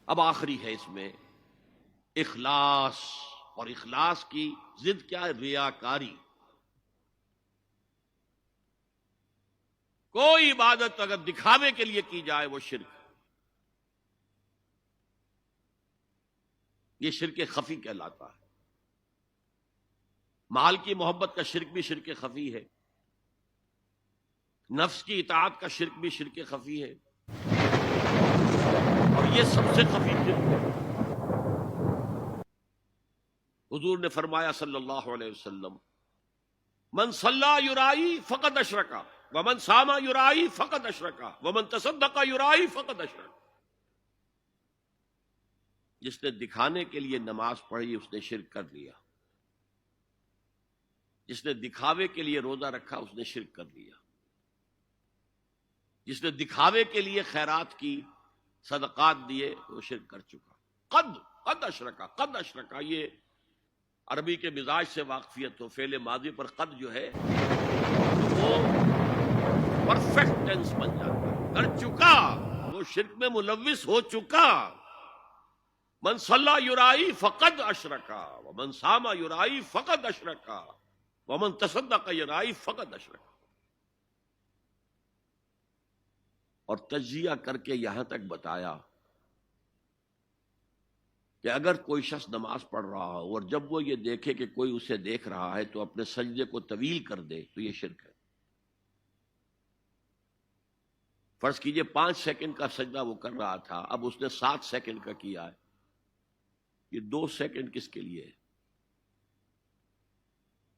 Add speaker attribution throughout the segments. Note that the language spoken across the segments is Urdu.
Speaker 1: اب آخری ہے اس میں اخلاص، اور اخلاص کی ضد کیا ہے؟ ریاکاری۔ کوئی عبادت اگر دکھاوے کے لیے کی جائے وہ شرک، یہ شرک خفی کہلاتا ہے۔ مال کی محبت کا شرک بھی شرک خفی ہے، نفس کی اطاعت کا شرک بھی شرک خفی ہے، اور یہ سب سے خفی شرک ہے۔ حضور نے فرمایا صلی اللہ علیہ وسلم، من صلی یرائی فقد اشرکا ومن صام یرائی فقد اشرکا ومن تصدق یرائی فقد اشرکا۔ جس نے دکھانے کے لیے نماز پڑھی اس نے شرک کر لیا، جس نے دکھاوے کے لیے روزہ رکھا اس نے شرک کر لیا، جس نے دکھاوے کے لیے خیرات کی، صدقات دیے، وہ شرک کر چکا۔ قد اشرکا، قد اشرکا، یہ عربی کے مزاج سے واقفیت ہو، فعل ماضی پر قد جو ہے وہ پرفیکٹ ٹینس بن جاتا ہے، کر چکا، وہ شرک میں ملوث ہو چکا۔ من صلی یرائی فقد اشرکا ومن صام یرائی فقد اشرکا ومن تصدق یرائی فقد اشرکا۔ اور تجزیہ کر کے یہاں تک بتایا کہ اگر کوئی شخص نماز پڑھ رہا ہو اور جب وہ یہ دیکھے کہ کوئی اسے دیکھ رہا ہے تو اپنے سجدے کو طویل کر دے تو یہ شرک ہے۔ فرض کیجئے 5 سیکنڈ کا سجدہ وہ کر رہا تھا، اب اس نے 7 سیکنڈ کا کیا ہے، یہ 2 سیکنڈ کس کے لیے ہے؟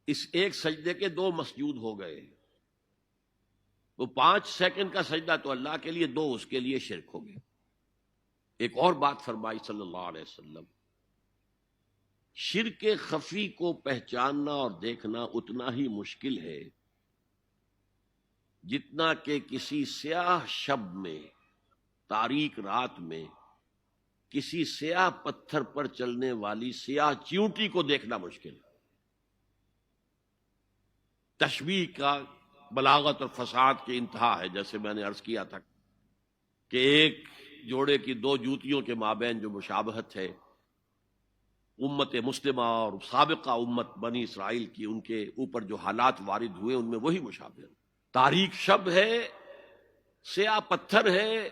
Speaker 1: اس ایک سجدے کے 2 مسجود ہو گئے، وہ 5 سیکنڈ کا سجدہ تو اللہ کے لیے، 2 اس کے لیے شرک ہو گئے۔ ایک اور بات فرمائی صلی اللہ علیہ وسلم، شرک خفی کو پہچاننا اور دیکھنا اتنا ہی مشکل ہے جتنا کہ کسی سیاہ شب میں، تاریک رات میں، کسی سیاہ پتھر پر چلنے والی سیاہ چیونٹی کو دیکھنا مشکل ہے۔ تشبیہ کا بلاغت اور فصاحت کی انتہا ہے، جیسے میں نے عرض کیا تھا کہ ایک جوڑے کی 2 جوتیوں کے مابین جو مشابہت ہے، امت مسلمہ اور سابقہ امت بنی اسرائیل کی، ان کے اوپر جو حالات وارد ہوئے ان میں وہی مشابہت۔ تاریک شب ہے، سیاہ پتھر ہے،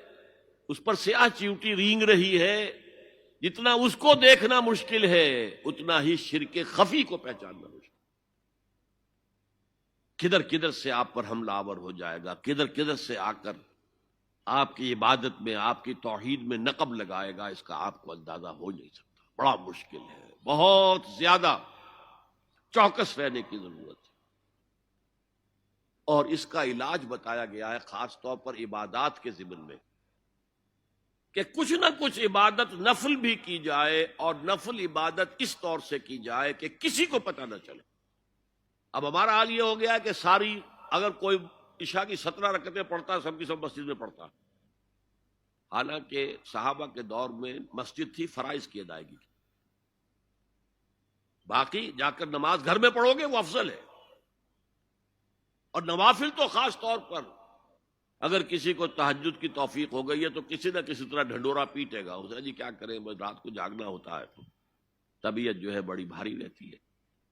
Speaker 1: اس پر سیاہ چیونٹی رینگ رہی ہے، جتنا اس کو دیکھنا مشکل ہے اتنا ہی شرک خفی کو پہچاننا مشکل۔ کدھر کدھر سے آپ پر حملہ آور ہو جائے گا، کدھر کدھر سے آ کر آپ کی عبادت میں، آپ کی توحید میں نقب لگائے گا، اس کا آپ کو اندازہ ہو نہیں سکتا۔ بڑا مشکل ہے، بہت زیادہ چوکس رہنے کی ضرورت ہے، اور اس کا علاج بتایا گیا ہے خاص طور پر عبادات کے ضمن میں، کہ کچھ نہ کچھ عبادت نفل بھی کی جائے، اور نفل عبادت اس طور سے کی جائے کہ کسی کو پتہ نہ چلے۔ اب ہمارا حال یہ ہو گیا ہے کہ ساری، اگر کوئی عشاء کی 17 رکعتیں پڑھتا ہے، سب کی سب مسجد میں پڑھتا ہے، حالانکہ صحابہ کے دور میں مسجد تھی فرائض کی ادائیگی کی، باقی جا کر نماز گھر میں پڑھو گے وہ افضل ہے۔ اور نوافل تو خاص طور پر اگر کسی کو تہجد کی توفیق ہو گئی ہے تو کسی نہ کسی طرح ڈھنڈورا پیٹے گا، اسے جی کیا کریں، بس رات کو جاگنا ہوتا ہے تو طبیعت جو ہے بڑی بھاری رہتی ہے،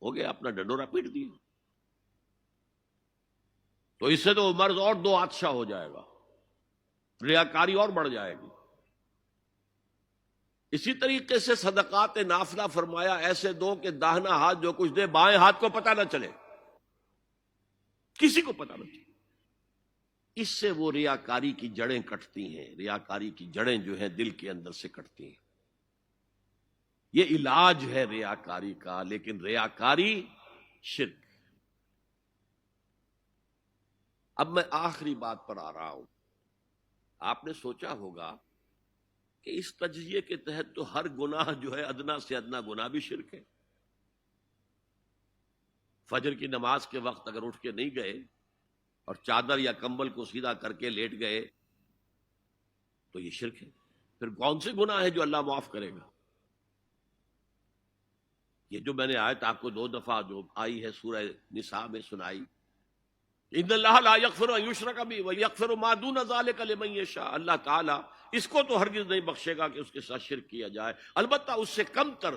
Speaker 1: ہو گیا اپنا ڈھنڈورا پیٹ دیا، تو اس سے تو مرض اور 2 آتشا ہو جائے گا، ریاکاری اور بڑھ جائے گی۔ اسی طریقے سے صدقات نافلہ فرمایا ایسے دو کہ داہنا ہاتھ جو کچھ دے بائیں ہاتھ کو پتہ نہ چلے، کسی کو پتہ نہ چلے۔ اس سے وہ ریاکاری کی جڑیں کٹتی ہیں، ریاکاری کی جڑیں جو ہیں دل کے اندر سے کٹتی ہیں۔ یہ علاج ہے ریاکاری کا، لیکن ریاکاری شرک۔ اب میں آخری بات پر آ رہا ہوں۔ آپ نے سوچا ہوگا کہ اس تجزیے کے تحت تو ہر گناہ جو ہے ادنا سے ادنا گناہ بھی شرک ہے۔ فجر کی نماز کے وقت اگر اٹھ کے نہیں گئے اور چادر یا کمبل کو سیدھا کر کے لیٹ گئے تو یہ شرک ہے۔ پھر کون سے گناہ ہے جو اللہ معاف کرے گا؟ یہ جو میں نے آیت آپ کو 2 دفعہ جو آئی ہے سورہ نساء میں سنائی، ان اللہ لا یغفر ان یشرک بہ ویغفر ما دون ذلک لمن یشاء، اللہ تعالیٰ اس کو تو ہرگز نہیں بخشے گا کہ اس کے ساتھ شرک کیا جائے، البتہ اس سے کم تر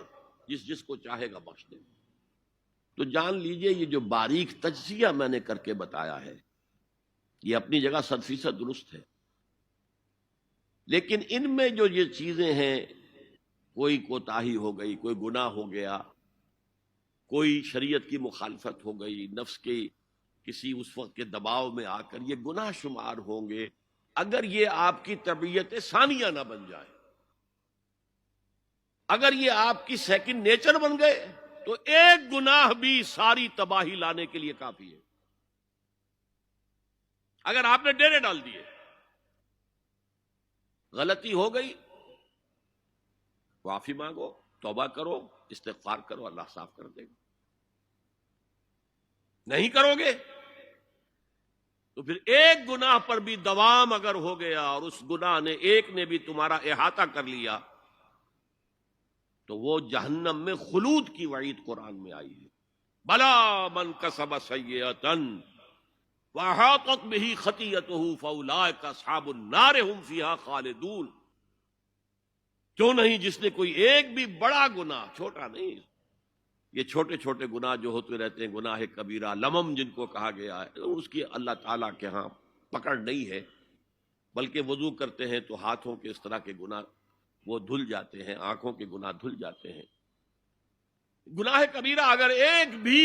Speaker 1: جس کو چاہے گا بخش دے۔ تو جان لیجئے یہ جو باریک تجزیہ میں نے کر کے بتایا ہے یہ اپنی جگہ 100% درست ہے، لیکن ان میں جو یہ چیزیں ہیں، کوئی کوتاہی ہو گئی، کوئی گناہ ہو گیا، کوئی شریعت کی مخالفت ہو گئی، نفس کے کسی اس وقت کے دباؤ میں آ کر، یہ گناہ شمار ہوں گے اگر یہ آپ کی طبیعت ثانیہ نہ بن جائے۔ اگر یہ آپ کی سیکنڈ نیچر بن گئے تو ایک گناہ بھی ساری تباہی لانے کے لیے کافی ہے۔ اگر آپ نے ڈیرے ڈال دیے، غلطی ہو گئی، معافی مانگو، توبہ کرو، استغفار کرو، اللہ صاف کر دے گا۔ نہیں کرو گے تو پھر ایک گناہ پر بھی دوام اگر ہو گیا اور اس گناہ نے ایک نے بھی تمہارا احاطہ کر لیا تو وہ جہنم میں خلود کی وعید قرآن میں آئی ہے۔ بلا من کسب سیئۃ واحاطت به خطیئتہ فاولئک اصحاب النار هم فیہا خالدون۔ کیوں نہیں جس نے کوئی ایک بھی بڑا گناہ، چھوٹا نہیں، یہ چھوٹے چھوٹے گناہ جو ہوتے رہتے ہیں، گناہ کبیرہ، لمم جن کو کہا گیا ہے، اس کی اللہ تعالیٰ کے ہاں پکڑ نہیں ہے، بلکہ وضو کرتے ہیں تو ہاتھوں کے اس طرح کے گناہ وہ دھل جاتے ہیں، آنکھوں کے گناہ دھل جاتے ہیں۔ گناہ کبیرہ اگر ایک بھی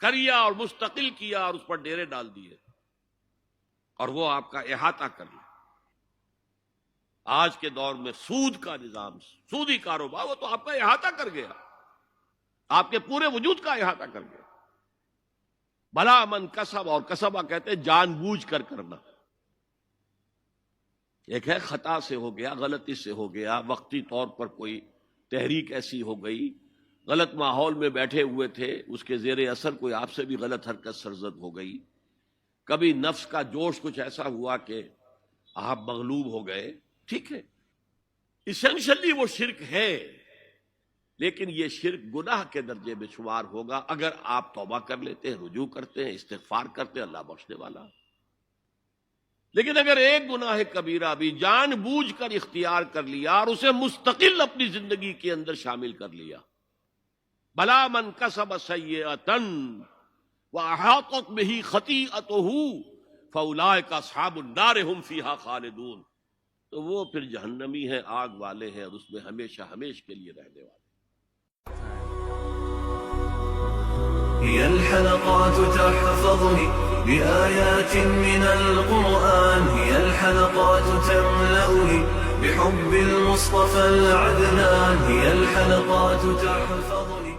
Speaker 1: کریا اور مستقل کیا اور اس پر ڈیرے ڈال دیے اور وہ آپ کا احاطہ کر لیا، آج کے دور میں سود کا نظام، سودی کاروبار، وہ تو آپ کا احاطہ کر گیا، آپ کے پورے وجود کا احاطہ کر گیا۔ بھلا من کسب، اور کسبہ کہتے ہیں جان بوجھ کر کرنا۔ ایک ہے خطا سے ہو گیا، غلطی سے ہو گیا، وقتی طور پر کوئی تحریک ایسی ہو گئی، غلط ماحول میں بیٹھے ہوئے تھے، اس کے زیر اثر کوئی آپ سے بھی غلط حرکت سرزد ہو گئی، کبھی نفس کا جوش کچھ ایسا ہوا کہ آپ مغلوب ہو گئے، ٹھیک ہے، اسینشلی وہ شرک ہے، لیکن یہ شرک گناہ کے درجے میں شمار ہوگا اگر آپ توبہ کر لیتے ہیں، رجوع کرتے ہیں، استغفار کرتے ہیں، اللہ بخشنے والا۔ لیکن اگر ایک گناہ کبیرہ بھی جان بوجھ کر اختیار کر لیا اور اسے مستقل اپنی زندگی کے اندر شامل کر لیا، بلا من کسب سیئۃ واحاطت بہ خطیئتہ فاولئک اصحاب النار هم فیہا خالدون، تو وہ پھر جہنمی ہیں، آگ والے ہیں، اور اس میں ہمیشہ ہمیش کے لیے رہنے والے۔
Speaker 2: هي الحلقات تحفظني بآيات من القرآن، هي الحلقات تملأني بحب المصطفى العدنان، هي الحلقات تحفظني